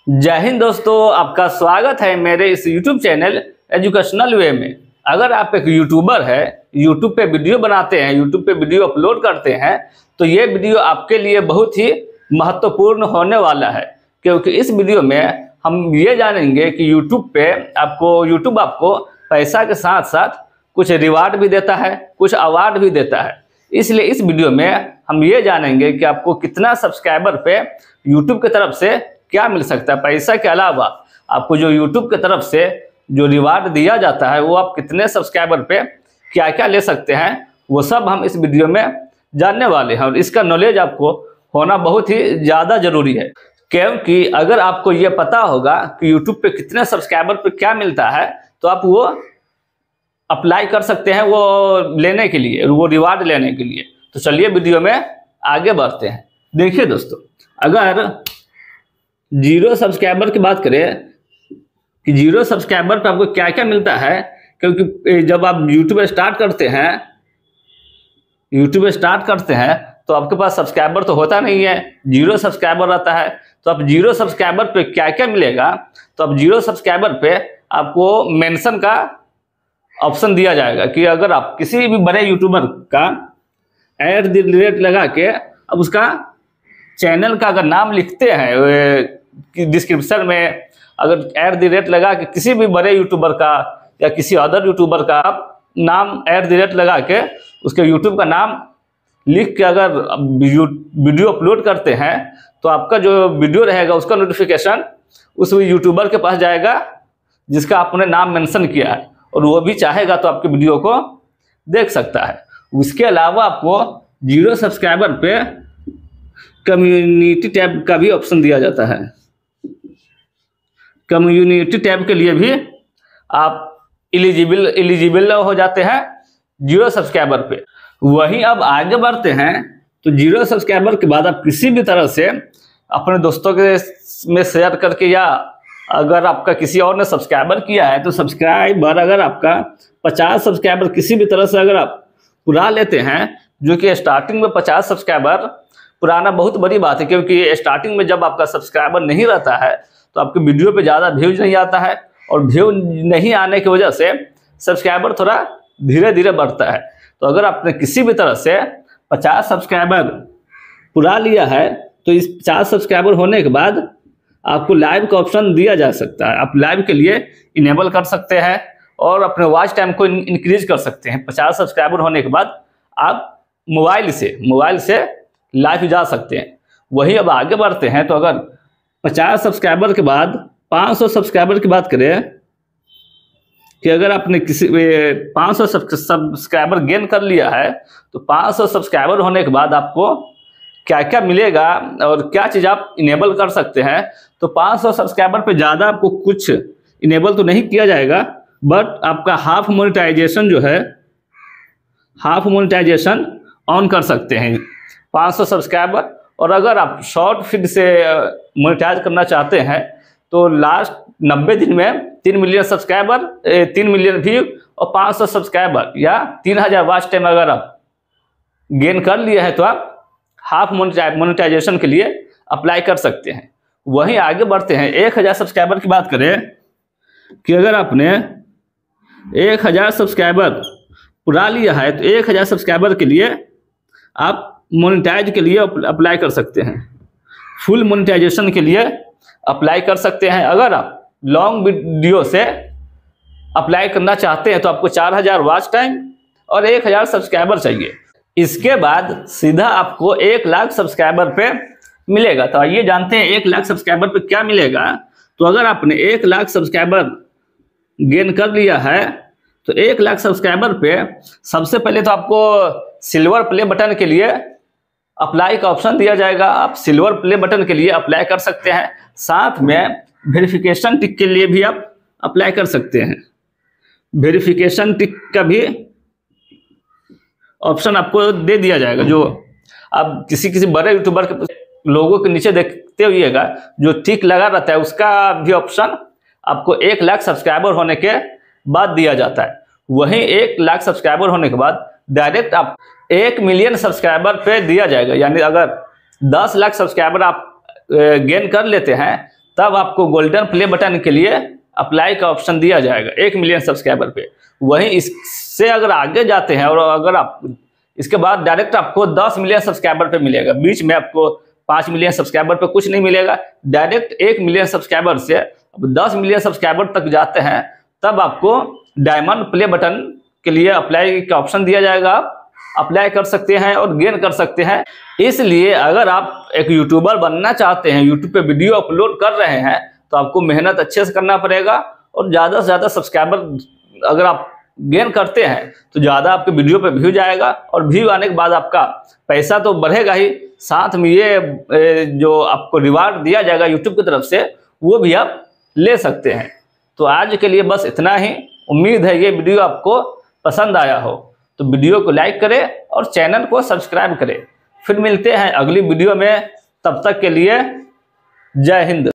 जय हिंद दोस्तों, आपका स्वागत है मेरे इस YouTube चैनल एजुकेशनल वे में। अगर आप एक यूट्यूबर है, YouTube पे वीडियो बनाते हैं, YouTube पे वीडियो अपलोड करते हैं, तो ये वीडियो आपके लिए बहुत ही महत्वपूर्ण होने वाला है, क्योंकि इस वीडियो में हम ये जानेंगे कि YouTube पे YouTube आपको पैसा के साथ साथ कुछ रिवार्ड भी देता है, कुछ अवार्ड भी देता है। इसलिए इस वीडियो में हम ये जानेंगे कि आपको कितना सब्सक्राइबर पे YouTube की तरफ से क्या मिल सकता है। पैसा के अलावा आपको जो YouTube की तरफ से जो रिवार्ड दिया जाता है, वो आप कितने सब्सक्राइबर पे क्या क्या ले सकते हैं, वो सब हम इस वीडियो में जानने वाले हैं। और इसका नॉलेज आपको होना बहुत ही ज़्यादा ज़रूरी है, क्योंकि अगर आपको ये पता होगा कि YouTube पे कितने सब्सक्राइबर पे क्या मिलता है, तो आप वो अप्लाई कर सकते हैं वो लेने के लिए, वो रिवार्ड लेने के लिए। तो चलिए वीडियो में आगे बढ़ते हैं। देखिए दोस्तों, अगर 0 सब्सक्राइबर की बात करें कि 0 सब्सक्राइबर पे आपको क्या क्या मिलता है, क्योंकि जब आप यूट्यूब स्टार्ट करते हैं तो आपके पास सब्सक्राइबर तो होता नहीं है, 0 सब्सक्राइबर रहता है। तो आप 0 सब्सक्राइबर पे क्या क्या मिलेगा, तो आप 0 सब्सक्राइबर पे आपको मेंशन का ऑप्शन दिया जाएगा कि अगर आप किसी भी बड़े यूट्यूबर का @ लगा के अब उसका चैनल का अगर नाम लिखते हैं डिस्क्रिप्शन में, अगर @ लगा के किसी भी बड़े यूट्यूबर का या किसी अदर यूट्यूबर का आप नाम @ लगा के उसके यूट्यूब का नाम लिख के अगर वीडियो अपलोड करते हैं, तो आपका जो वीडियो रहेगा उसका नोटिफिकेशन उस यूट्यूबर के पास जाएगा जिसका आपने नाम मेंशन किया है, और वो भी चाहेगा तो आपके वीडियो को देख सकता है। उसके अलावा आपको 0 सब्सक्राइबर पे कम्युनिटी टैब का भी ऑप्शन दिया जाता है। कम्युनिटी टैब के लिए भी आप एलिजिबल हो जाते हैं 0 सब्सक्राइबर पे। वहीं अब आगे बढ़ते हैं तो 0 सब्सक्राइबर के बाद आप किसी भी तरह से अपने दोस्तों के में शेयर करके, या अगर आपका किसी और ने सब्सक्राइबर किया है तो सब्सक्राइबर अगर आपका 50 सब्सक्राइबर किसी भी तरह से अगर आप पुरा लेते हैं, जो कि स्टार्टिंग में 50 सब्सक्राइबर पुराना बहुत बड़ी बात है, क्योंकि स्टार्टिंग में जब आपका सब्सक्राइबर नहीं रहता है तो आपके वीडियो पे ज़्यादा व्यूज नहीं आता है, और व्यू नहीं आने की वजह से सब्सक्राइबर थोड़ा धीरे धीरे बढ़ता है। तो अगर आपने किसी भी तरह से 50 सब्सक्राइबर पुरा लिया है, तो इस 50 सब्सक्राइबर होने के बाद आपको लाइव का ऑप्शन दिया जा सकता है। आप लाइव के लिए इनेबल कर सकते हैं और अपने वॉच टाइम को इंक्रीज कर सकते हैं। 50 सब्सक्राइबर होने के बाद आप मोबाइल से लाइव जा सकते हैं। वही अब आगे बढ़ते हैं तो अगर 50 सब्सक्राइबर के बाद 500 सब्सक्राइबर की बात करें कि अगर आपने किसी 500 सब्सक्राइबर गेन कर लिया है, तो 500 सब्सक्राइबर होने के बाद आपको क्या क्या मिलेगा और क्या चीज़ आप इनेबल कर सकते हैं। तो 500 सब्सक्राइबर पे ज़्यादा आपको कुछ इनेबल तो नहीं किया जाएगा, बट आपका हाफ मोनेटाइजेशन ऑन कर सकते हैं 500 सब्सक्राइबर। और अगर आप शॉर्ट फीड से मोनेटाइज करना चाहते हैं, तो लास्ट 90 दिन में 3 मिलियन सब्सक्राइबर, 3 मिलियन व्यू और 500 सब्सक्राइबर या 3000 वॉच टाइम अगर आप गेन कर लिए हैं, तो आप हाफ मोनेटाइजेशन के लिए अप्लाई कर सकते हैं। वहीं आगे बढ़ते हैं, 1000 सब्सक्राइबर की बात करें कि अगर आपने 1000 सब्सक्राइबर पुरा लिया है, तो 1000 सब्सक्राइबर के लिए आप मोनेटाइज के लिए अप्लाई कर सकते हैं, फुल मोनेटाइजेशन के लिए अप्लाई कर सकते हैं। अगर आप लॉन्ग वीडियो से अप्लाई करना चाहते हैं, तो आपको 4000 वॉच टाइम और 1000 सब्सक्राइबर चाहिए। इसके बाद सीधा आपको 1 लाख सब्सक्राइबर पे मिलेगा। तो आइए जानते हैं 1 लाख सब्सक्राइबर पे क्या मिलेगा। तो अगर आपने 1 लाख सब्सक्राइबर गेन कर लिया है, तो 1 लाख सब्सक्राइबर पे सबसे पहले तो आपको सिल्वर प्ले बटन के लिए अप्लाई का ऑप्शन दिया जाएगा। आप सिल्वर प्ले बटन के लिए अप्लाई कर सकते हैं। साथ में वेरिफिकेशन टिक के लिए भी आप अप्लाई कर सकते हैं। वेरिफिकेशन टिक का भी ऑप्शन आपको दे दिया जाएगा। जो आप किसी बड़े यूट्यूबर के लोगों के नीचे देखते हुएगा जो टिक लगा रहता है, उसका भी ऑप्शन आपको 1 लाख सब्सक्राइबर होने के बाद दिया जाता है। वहीं 1 लाख सब्सक्राइबर होने के बाद डायरेक्ट आप 1 मिलियन सब्सक्राइबर पे दिया जाएगा। यानी अगर 10 लाख सब्सक्राइबर आप गेन कर लेते हैं, तब आपको गोल्डन प्ले बटन के लिए अप्लाई का ऑप्शन दिया जाएगा 1 मिलियन सब्सक्राइबर पे। वहीं इससे अगर आगे जाते हैं और अगर आप इसके बाद डायरेक्ट आपको 10 मिलियन सब्सक्राइबर पे मिलेगा, बीच में आपको 5 मिलियन सब्सक्राइबर पे कुछ नहीं मिलेगा, डायरेक्ट 1 मिलियन सब्सक्राइबर से अब 10 मिलियन सब्सक्राइबर तक जाते हैं तब आपको डायमंड प्ले बटन के लिए अप्लाई का ऑप्शन दिया जाएगा। आप अप्लाई कर सकते हैं और गेन कर सकते हैं। इसलिए अगर आप एक यूट्यूबर बनना चाहते हैं, यूट्यूब पे वीडियो अपलोड कर रहे हैं, तो आपको मेहनत अच्छे से करना पड़ेगा और ज़्यादा से ज़्यादा सब्सक्राइबर अगर आप गेन करते हैं तो ज़्यादा आपके वीडियो पे व्यू जाएगा और व्यू आने के बाद आपका पैसा तो बढ़ेगा ही, साथ में ये जो आपको रिवार्ड दिया जाएगा यूट्यूब की तरफ से वो भी आप ले सकते हैं। तो आज के लिए बस इतना ही। उम्मीद है ये वीडियो आपको पसंद आया हो, तो वीडियो को लाइक करें और चैनल को सब्सक्राइब करें। फिर मिलते हैं अगली वीडियो में, तब तक के लिए जय हिंद।